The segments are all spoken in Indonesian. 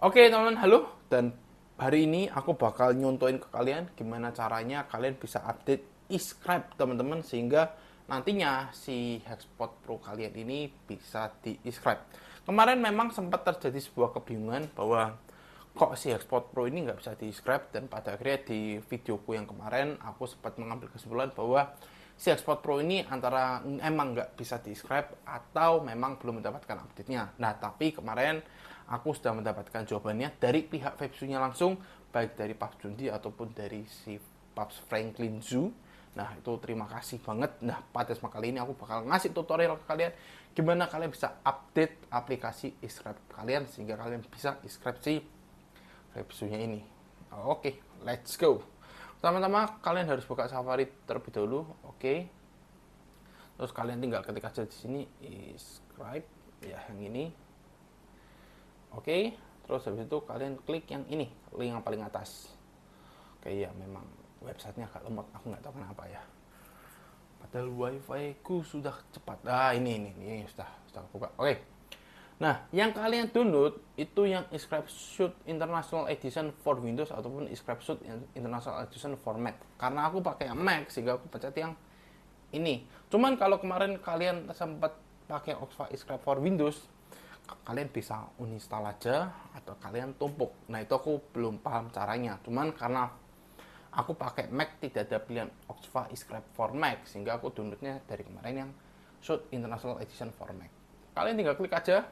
Oke teman-teman, halo. Dan hari ini aku bakal nyontoin ke kalian gimana caranya kalian bisa update e-scribe teman-teman, sehingga nantinya si Hexpot Pro kalian ini bisa di e-scribe. Kemarin memang sempat terjadi sebuah kebingungan bahwa kok si Hexpot Pro ini nggak bisa di e-scribe, dan pada akhirnya di videoku yang kemarin aku sempat mengambil kesimpulan bahwa si Hexpot Pro ini antara emang nggak bisa di e-scribe atau memang belum mendapatkan update-nya. Nah, tapi kemarin aku sudah mendapatkan jawabannya dari pihak Fepsu-nya langsung, baik dari Pak Jundi ataupun dari si Paps Franklin Zoo. Nah, itu terima kasih banget. Nah, pada kali ini aku bakal ngasih tutorial ke kalian gimana kalian bisa update aplikasi e-scribe kalian sehingga kalian bisa e-scribe si Fepsu-nya ini. Oke, let's go. Pertama-tama kalian harus buka Safari terlebih dahulu. Oke. Terus kalian tinggal ketik aja di sini e-scribe ya, yang ini. Oke, terus habis itu kalian klik yang ini, link yang paling atas. Oke, ya memang websitenya agak lemot, aku nggak tahu kenapa ya. Padahal wifi ku sudah cepat. Ini sudah buka. Oke. Nah, yang kalian download itu yang e-scribe Suite International Edition for Windows ataupun e-scribe Suite International Edition for Mac. Karena aku pakai Mac sehingga aku pencet yang ini. Cuman kalau kemarin kalian sempat pakai Oxford e-scribe for Windows, kalian bisa uninstall aja atau kalian tumpuk. Nah, itu aku belum paham caranya. Cuman karena aku pakai Mac tidak ada pilihan Oxford e-scribe for Mac, sehingga aku downloadnya dari kemarin yang Suite International Edition for Mac. Kalian tinggal klik aja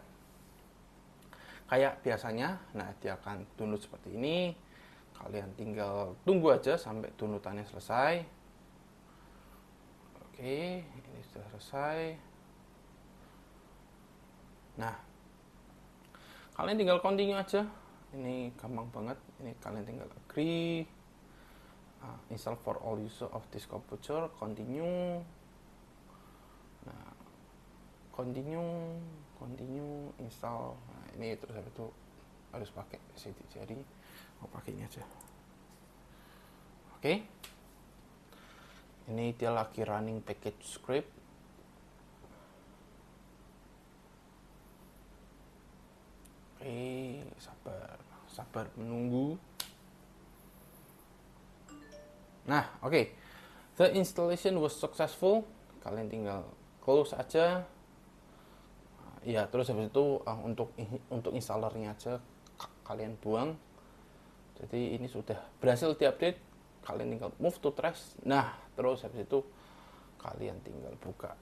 kayak biasanya. Nah, dia akan download seperti ini. Kalian tinggal tunggu aja sampai downloadannya selesai. Oke, ini sudah selesai. Nah, kalian tinggal continue aja. Ini gampang banget. Ini kalian tinggal agree, install for all user of this computer, continue. Nah, continue install. Nah, ini terus habis itu harus pakai sidik jari. Mau pakai ini aja. Oke. Ini dia lagi running package script. Oke, sabar menunggu. Nah, oke. The installation was successful. Kalian tinggal close aja. Ya, terus habis itu untuk installernya aja kalian buang. Jadi ini sudah berhasil diupdate. Kalian tinggal move to trash. Nah, terus habis itu kalian tinggal buka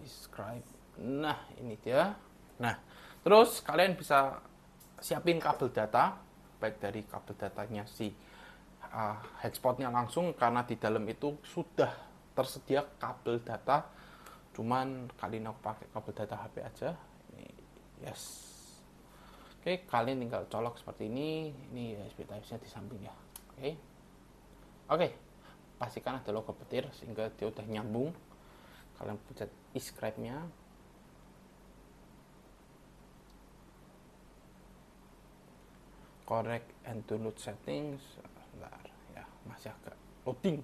e-scribe. Nah, ini dia. Nah, terus kalian bisa siapin kabel data, baik dari kabel datanya si hotspotnya langsung, karena di dalam itu sudah tersedia kabel data. Cuman kali ini aku pakai kabel data HP aja. Ini yes. Oke, kalian tinggal colok seperti ini. Ini USB Type-C di samping ya. Oke, pastikan ada logo petir sehingga dia udah nyambung. Kalian pencet e-scribe-nya. Correct and download settings. Bentar, ya masih agak loading.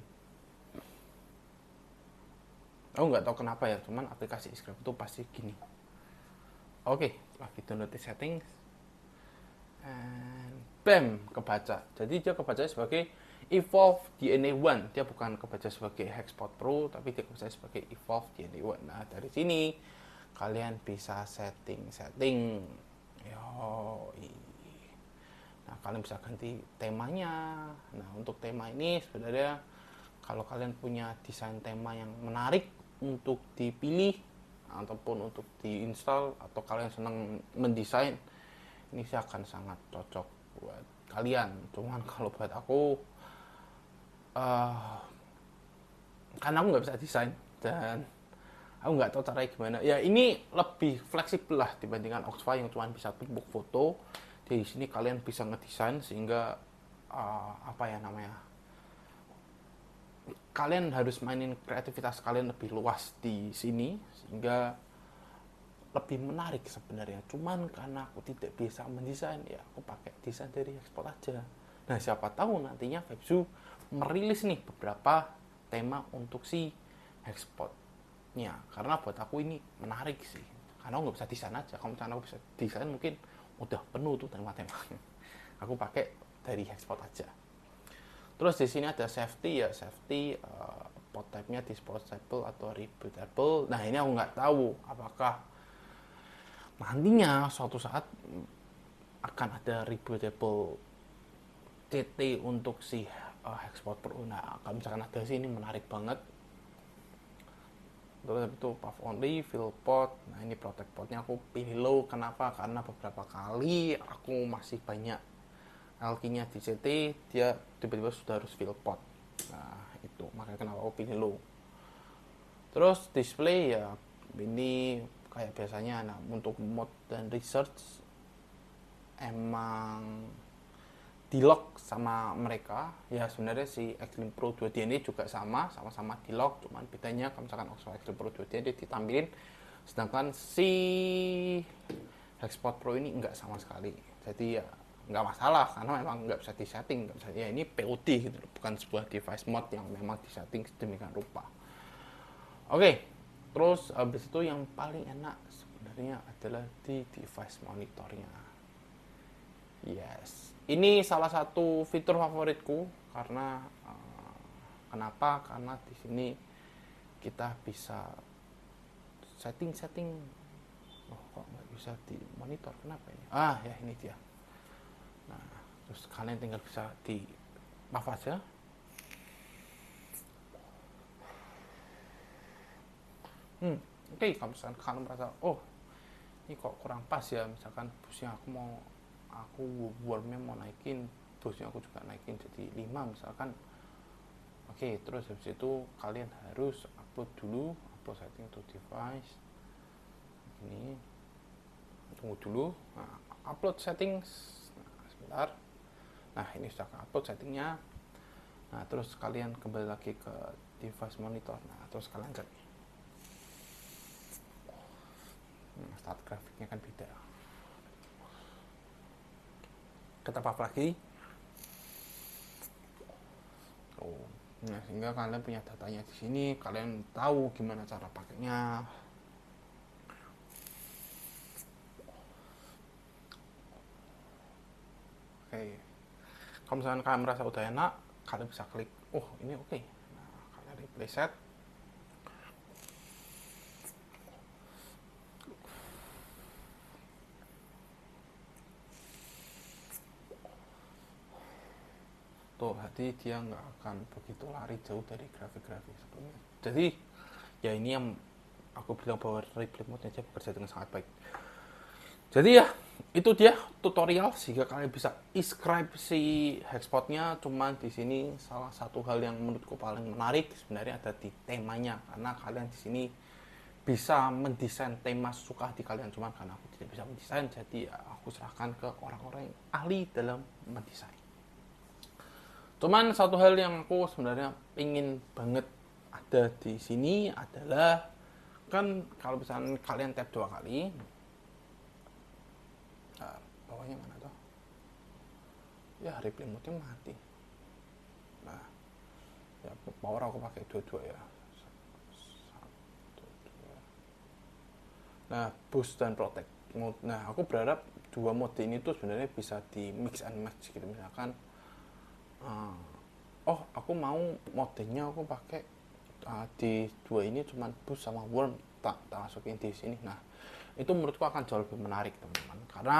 Aku nggak tahu kenapa ya, cuman aplikasi e-scribe itu pasti gini. Oke, lagi download settings. And bam, kebaca. Jadi dia kebaca sebagai Evolve DNA 1. Dia bukan kebaca sebagai Hexpot Pro, tapi dia kebaca sebagai Evolve DNA 1. Nah, dari sini kalian bisa setting. Nah, kalian bisa ganti temanya. Nah, untuk tema ini sebenarnya kalau kalian punya desain tema yang menarik untuk dipilih ataupun untuk diinstal, atau kalian senang mendesain, ini sih akan sangat cocok buat kalian. Cuman kalau buat aku, karena aku nggak bisa desain dan aku nggak tahu caranya gimana. Ya, ini lebih fleksibel lah dibandingkan Oxford yang cuma bisa tumpuk foto. Di sini kalian bisa ngedesain sehingga kalian harus mainin kreativitas kalian lebih luas di sini sehingga lebih menarik sebenarnya. Cuman karena aku tidak bisa mendesain, ya aku pakai desain dari Hexpot aja. Nah, siapa tahu nantinya Fepsu merilis nih beberapa tema untuk si Hexpotnya, karena buat aku ini menarik sih. Karena aku nggak bisa desain aja. Kalau misalnya aku bisa desain, mungkin udah penuh tuh tema-temanya. aku pakai dari Hexpot aja. Terus di sini ada safety ya, port type-nya disposable atau rebootable. Nah ini aku nggak tahu apakah nantinya suatu saat akan ada rebootable CT untuk si Hexpot Pro. Nah kalau misalkan ada sih ini menarik banget. Terus itu puff only, fill pot. Nah ini protect potnya aku pilih low. Kenapa? Karena beberapa kali aku masih banyak alkinya di CT, dia tiba-tiba sudah harus fill pot. Nah itu makanya kenapa aku pilih low. Terus display ya ini kayak biasanya. Nah untuk mod dan research emang di lock sama mereka ya. Sebenarnya si Xtreme Pro 2D ini juga sama-sama di lock, cuman bedanya kalau misalkan Xtreme Pro 2D ini ditampilin, sedangkan si Hexpot Pro ini enggak sama sekali. Jadi ya nggak masalah karena memang nggak bisa disetting, nggak bisa, ya ini POD gitu, bukan sebuah device mod yang memang disetting sedemikian rupa. Oke, terus habis itu yang paling enak sebenarnya adalah di device monitornya. Yes, ini salah satu fitur favoritku karena kenapa? Karena di sini kita bisa setting. Oh, kok nggak bisa di monitor? Kenapa ini? Ah, ya ini dia. Nah, terus kalian tinggal bisa di buff aja. Oke, kalau misalkan kalian merasa, oh ini kok kurang pas ya, misalkan busnya aku warmnya mau naikin, busnya aku juga naikin jadi 5 misalkan. Oke, terus habis itu kalian harus upload setting to device ini, tunggu dulu. Nah, upload settings. Nah, sebentar. Nah ini sudah upload settingnya. Nah terus kalian kembali lagi ke device monitor. Nah terus kalian cek start grafiknya kan beda. Kita buff lagi. Nah sehingga kalian punya datanya di sini, kalian tahu gimana cara pakainya. Oke, kalau misalkan kalian merasa udah enak, kalian bisa klik, oh ini oke. Nah kalian replay set. Tuh, hati dia nggak akan begitu lari jauh dari grafik-grafik sebelumnya. Jadi ya ini yang aku bilang bahwa replay mode aja bekerja dengan sangat baik. Jadi ya itu dia tutorial sehingga kalian bisa inscribe si Hexpotnya. Cuman di sini salah satu hal yang menurutku paling menarik sebenarnya ada di temanya, karena kalian di sini bisa mendesain tema sesuka hati kalian. Cuman karena aku tidak bisa mendesain, jadi ya aku serahkan ke orang-orang yang ahli dalam mendesain. Cuman satu hal yang aku sebenarnya ingin banget ada di sini adalah, kan kalau misalnya kalian tap 2 kali, bawahnya mana tuh? Ya replay mode-nya mati. Nah, ya power aku pakai 22 ya. 1, 2. Nah, boost dan protect mode. Nah, aku berharap dua mode ini tuh sebenarnya bisa di mix and match gitu. Misalkan oh aku mau modenya aku pakai di 2 ini cuman boost sama warm, tak masukin di sini. Nah itu menurutku akan jauh lebih menarik teman-teman, karena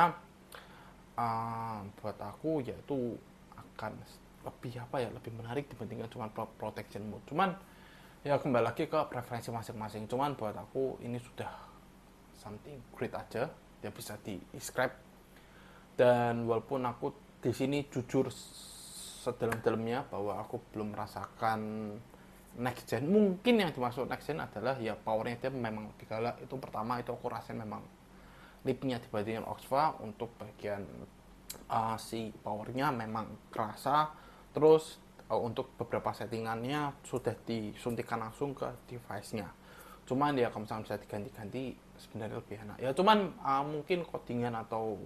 buat aku yaitu akan lebih menarik dibandingkan cuma protection mode. Cuman ya kembali lagi ke preferensi masing-masing. Cuman buat aku ini sudah something great aja, dia bisa di describe. Dan walaupun aku di sini jujur sedalam-dalamnya bahwa aku belum merasakan next gen, mungkin yang dimaksud next gen adalah ya powernya dia memang lebih galak. Itu pertama, itu aku rasain memang lipnya dibandingkan Oxfa untuk bagian si powernya memang kerasa. Terus untuk beberapa settingannya sudah disuntikan langsung ke device-nya. Cuman ya kalau misalnya bisa diganti-ganti sebenarnya lebih enak ya. Cuman mungkin codingan atau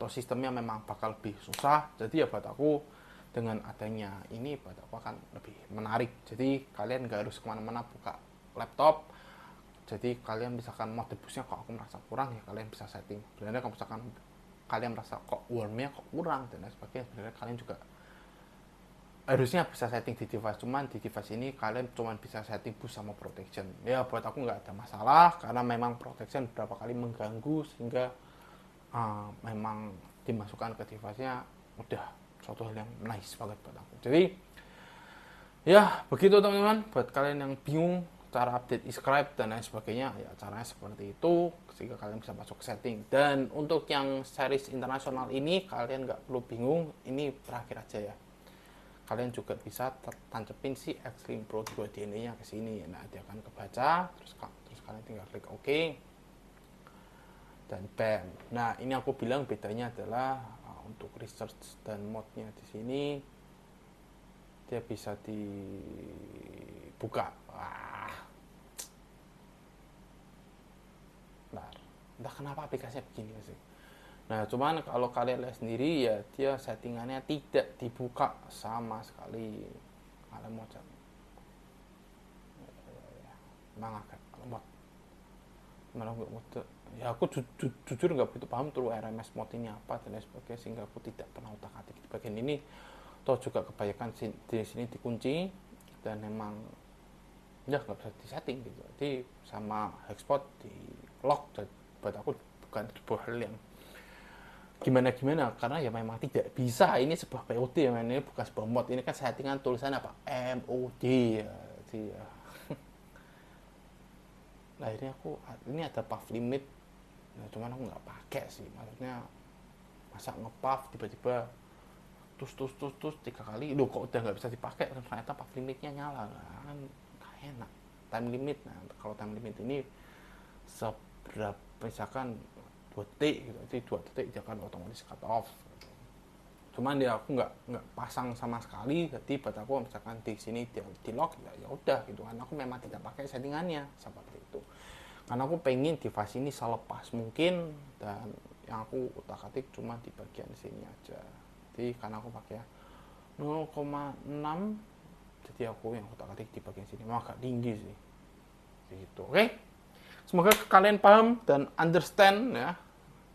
sistemnya memang bakal lebih susah. Jadi ya buat aku dengan adanya ini buat aku akan lebih menarik. Jadi kalian gak harus kemana-mana buka laptop. Jadi kalian misalkan mode busnya kok aku merasa kurang, ya kalian bisa setting. Sebenarnya kalau misalkan kalian merasa kok warmnya kok kurang dan lain sebagainya, sebenarnya kalian juga harusnya bisa setting di device, cuman di device ini kalian cuman bisa setting boost sama protection. Ya buat aku nggak ada masalah karena memang protection beberapa kali mengganggu sehingga memang dimasukkan ke device-nya udah suatu hal yang nice banget buat aku. Jadi ya begitu teman-teman, buat kalian yang bingung cara update e-scribe dan lain sebagainya, ya caranya seperti itu sehingga kalian bisa masuk ke setting. Dan untuk yang series internasional ini kalian nggak perlu bingung, ini terakhir aja ya. Kalian juga bisa tancepin si Xlink Pro 2 DNA nya ke sini. Nah, dia akan kebaca, terus kalian tinggal klik OK dan bam. Nah, ini aku bilang bedanya adalah untuk research dan mode-nya di sini dia bisa dibuka. Wah. Nah, entah kenapa aplikasinya begini sih. Nah, cuman kalau kalian lihat sendiri ya dia settingannya tidak dibuka sama sekali. Kalian mau cek. Memang agak lemot. Malah nggak mudah. Ya aku jujur nggak begitu paham tuh RMS mode ini apa dan lain sebagainya sehingga aku tidak pernah utak-atik di bagian ini. Toh juga kebanyakan di sini dikunci dan memang ya nggak bisa disetting gitu. Jadi sama hotspot di lock dan buat aku bukan sebuah hal yang gimana karena ya memang tidak bisa, ini sebuah POD ya, ini bukan sebuah mod, ini kan settingan tulisan apa MOD ya. Jadi ya. Nah ini ada puff limit, nah, cuman aku nggak pakai sih, maksudnya masa nge-puff tiba-tiba terus 3 kali, loh kok udah nggak bisa dipakai, ternyata puff limitnya nyala, kan nggak enak. Time limit, nah kalau time limit ini seberapa misalkan 2 detik gitu, jadi 2 detik dia akan otomatis cut off. Cuman dia aku nggak pasang sama sekali, jadi buat aku misalkan di sini dia di lock ya udah gitu kan, aku memang tidak pakai settingannya seperti itu karena aku pengen device ini selepas mungkin dan yang aku utak-atik cuma di bagian sini aja. Jadi karena aku pakai 0,6, jadi aku yang utak-atik di bagian sini memang agak tinggi sih gitu. Oke, semoga kalian paham dan understand ya,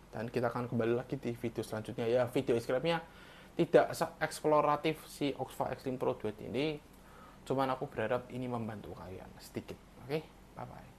dan kita akan kembali lagi di video selanjutnya ya. Video e-scribe-nya tidak se-eksploratif si Oxva Xlink Pro 2 ini, cuman aku berharap ini membantu kalian sedikit. Oke, bye bye.